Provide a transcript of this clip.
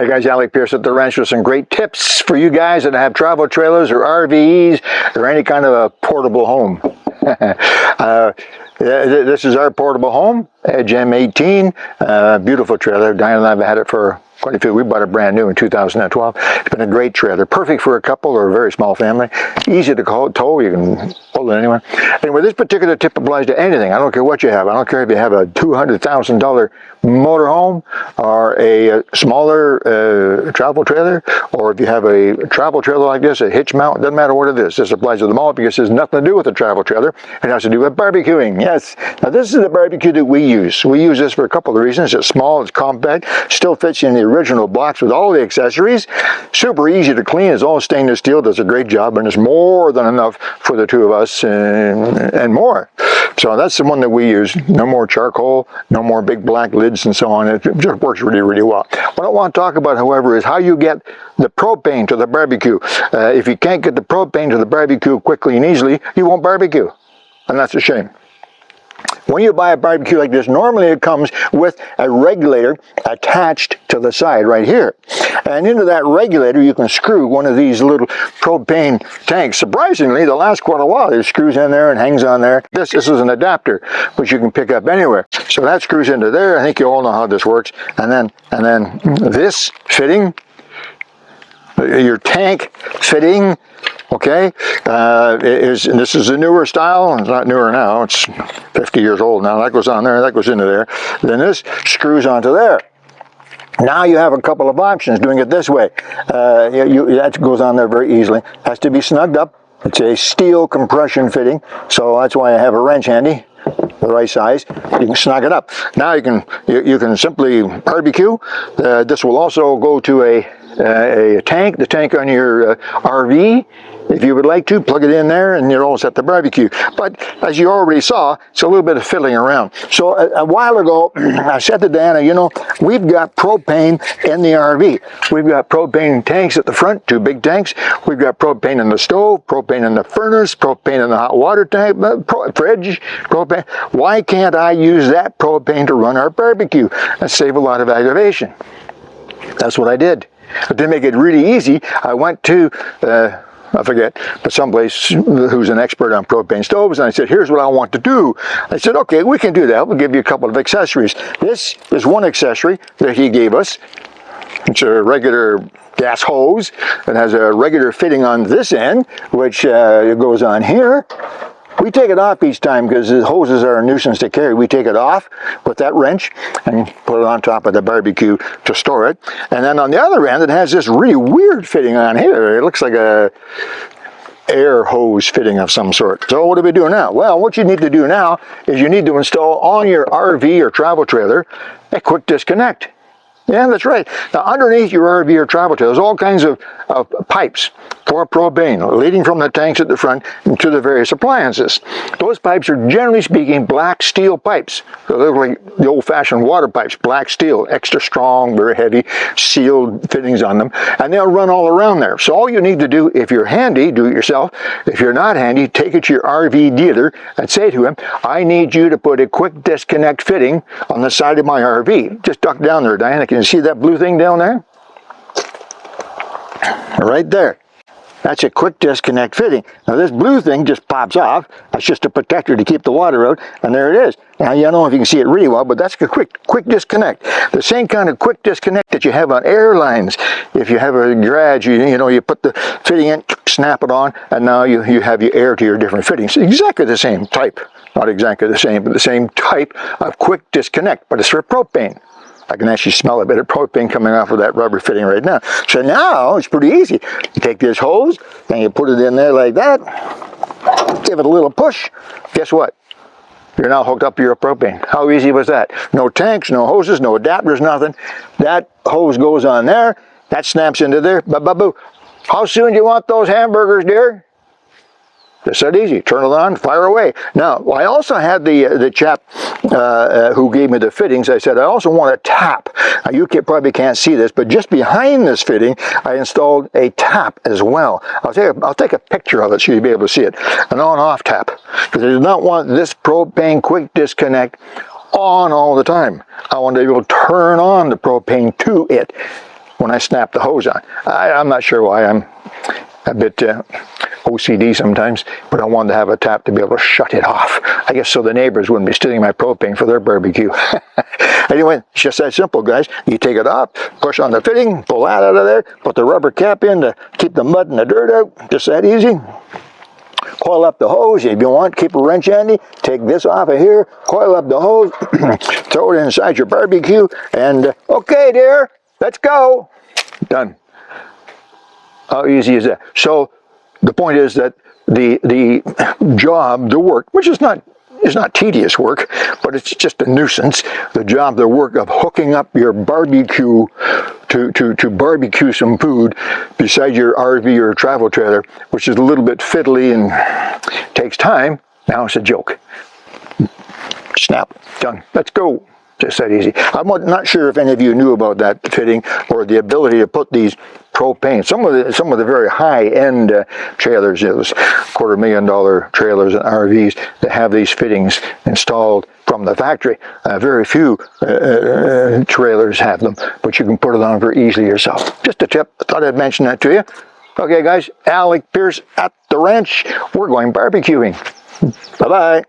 Hey guys, Alec Peirce at the ranch with some great tips for you guys that have travel trailers or RVs or any kind of a portable home. This is our portable home, Edge M18, beautiful trailer. Diane and I have had it for quite a few. We bought it brand new in 2012. It's been a great trailer, perfect for a couple or a very small family. Easy to tow, you can pull it anywhere. Anyway, this particular tip applies to anything. I don't care what you have. I don't care if you have a $200,000 motorhome or a smaller travel trailer, or if you have a travel trailer like this, a hitch mount, doesn't matter what it is. This applies to them all because it has nothing to do with a travel trailer. It has to do with barbecuing. Yes. Now this is the barbecue that we use. We use this for a couple of reasons. It's small, it's compact, still fits in the original box with all the accessories. Super easy to clean. It's all stainless steel, does a great job, and it's more than enough for the two of us and more. So that's the one that we use. No more charcoal, no more big black lids and so on. It just works really, really well. What I want to talk about, however, is how you get the propane to the barbecue. If you can't get the propane to the barbecue quickly and easily, you won't barbecue. And that's a shame. When you buy a barbecue like this, normally it comes with a regulator attached to the side right here. And into that regulator, you can screw one of these little propane tanks. Surprisingly, they last quite a while. It screws in there and hangs on there. This is an adapter, which you can pick up anywhere. So that screws into there. I think you all know how this works. And then this fitting, your tank fitting, okay, this is a newer style. It's not newer now, it's 50 years old now. That goes on there, that goes into there. Then this screws onto there. Now you have a couple of options doing it this way. That goes on there very easily. Has to be snugged up. It's a steel compression fitting, so that's why I have a wrench handy, the right size. You can snug it up. Now you can simply barbecue. This will also go to a tank, the tank on your RV. If you would like to, plug it in there and you're all set to barbecue. But as you already saw, it's a little bit of fiddling around. So a while ago, I said to Diana, you know, we've got propane in the RV. We've got propane tanks at the front, 2 big tanks. We've got propane in the stove, propane in the furnace, propane in the hot water tank, fridge, propane. Why can't I use that propane to run our barbecue and save a lot of aggravation? That's what I did. But to make it really easy, I went to I forget, but someplace who's an expert on propane stoves, and I said, here's what I want to do. I said, okay, we can do that. We'll give you a couple of accessories. This is one accessory that he gave us. It's a regular gas hose. It has a regular fitting on this end, which goes on here. We take it off each time because the hoses are a nuisance to carry. We take it off with that wrench and put it on top of the barbecue to store it. And then on the other end, it has this really weird fitting on here. It looks like a air hose fitting of some sort. So what do we do now? Well, what you need to do now is you need to install on your RV or travel trailer a quick disconnect. Yeah, that's right. Now, underneath your RV or travel trailer, there's all kinds of pipes for propane leading from the tanks at the front to the various appliances. Those pipes are, generally speaking, black steel pipes. So they're like the old-fashioned water pipes, black steel, extra strong, very heavy, sealed fittings on them, and they'll run all around there. So all you need to do, if you're handy, do it yourself. If you're not handy, take it to your RV dealer and say to him, I need you to put a quick disconnect fitting on the side of my RV. Just duck down there, Diana. Can you see that blue thing down there? Right there. That's a quick disconnect fitting. Now this blue thing just pops off. That's just a protector to keep the water out, and there it is. Now you don't know if you can see it really well, but that's a quick disconnect. The same kind of quick disconnect that you have on airlines. If you have a garage, you put the fitting in, snap it on, and now you have your air to your different fittings. Exactly the same type. Not exactly the same, but the same type of quick disconnect, but it's for propane. I can actually smell a bit of propane coming off of that rubber fitting right now. So now it's pretty easy. You take this hose and you put it in there like that. Give it a little push. Guess what? You're now hooked up to your propane. How easy was that? No tanks, no hoses, no adapters, nothing. That hose goes on there. That snaps into there. Ba-ba-boo. How soon do you want those hamburgers, dear? It's that easy. Turn it on, fire away. Now, I also had the chap who gave me the fittings. I said, I also want a tap. Now, you probably can't see this, but just behind this fitting, I installed a tap as well. I'll take a picture of it so you'll be able to see it. An on-off tap. Because I do not want this propane quick disconnect on all the time. I want to be able to turn on the propane to it when I snap the hose on. I'm not sure why. I'm a bit OCD sometimes, but I wanted to have a tap to be able to shut it off. I guess so the neighbors wouldn't be stealing my propane for their barbecue. Anyway, it's just that simple, guys. You take it off, push on the fitting, pull that out of there, put the rubber cap in to keep the mud and the dirt out. Just that easy. Coil up the hose. If you want, keep a wrench handy. Take this off of here, coil up the hose, throw it inside your barbecue, and okay, dear, let's go. Done. How easy is that? So the point is that the job, the work, which is not tedious work, but it's just a nuisance. The job, the work of hooking up your barbecue to barbecue some food beside your RV or travel trailer, which is a little bit fiddly and takes time. Now it's a joke. Snap, done. Let's go. Just that easy. I'm not sure if any of you knew about that fitting or the ability to put these propane. Some of the very high-end trailers, those $250,000 trailers and RVs that have these fittings installed from the factory. Very few trailers have them, but you can put it on very easily yourself. Just a tip. I thought I'd mention that to you. Okay, guys. Alec, Peirce at the ranch. We're going barbecuing. Bye-bye.